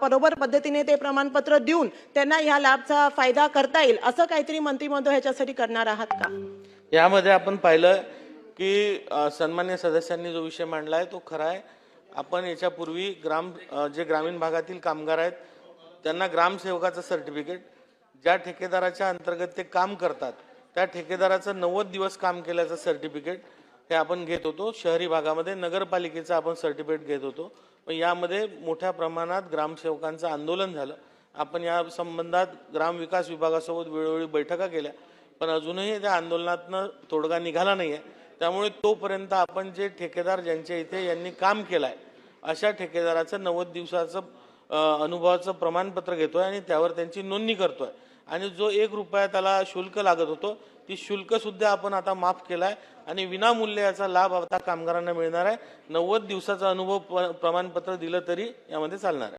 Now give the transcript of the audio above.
बरोबर पद्धतीने ते प्रमाणपत्र देऊन त्यांना या लाभचा फायदा करता येईल असं काहीतरी मंत्री महोदय ह्याच्यासाठी करणार आहात का? यामध्ये आपण पाहिलं की सन्मान्य सदस्यांनी जो विषय मांडलाय तो खरा आहे। आपण याच्यापूर्वी जे ग्रामीण भागातील कामगार आहेत त्यांना ग्रामसेवकाचं सर्टिफिकेट, ज्या ठेकेदाराच्या अंतर्गत ते काम करतात त्या ठेकेदाराचं 90 दिवस काम केल्याचं सर्टिफिकेट हे आपण घेत होतो। शहरी भागामध्ये नगरपालिकेचं आपण सर्टिफिकेट घेत होतो। पण यामध्ये मोठ्या प्रमाणात ग्रामसेवकांचं आंदोलन झालं। आपण या संबंधात ग्रामविकास विभागासोबत वेळोवेळी बैठका केल्या, पण अजूनही त्या आंदोलनातनं तोडगा निघाला नाही आहे। त्यामुळे तोपर्यंत आपण जे ठेकेदार ज्यांच्या इथे यांनी काम केलंय अशा ठेकेदाराचं 90 दिवसाचं अनुभवाचं प्रमाणपत्र घेतोय आणि त्यावर त्यांची नोंदणी करतोय। आणि जो 1 रुपया त्याला शुल्क लागत होतो ती शुल्क सुद्धा आपण आता माफ केलाय आणि विनामूल्य याचा लाभ आता कामगारांना मिळणार आहे। 90 दिवसाचा अनुभव प्रमाणपत्र दिलं तरी यामध्ये चालणार आहे।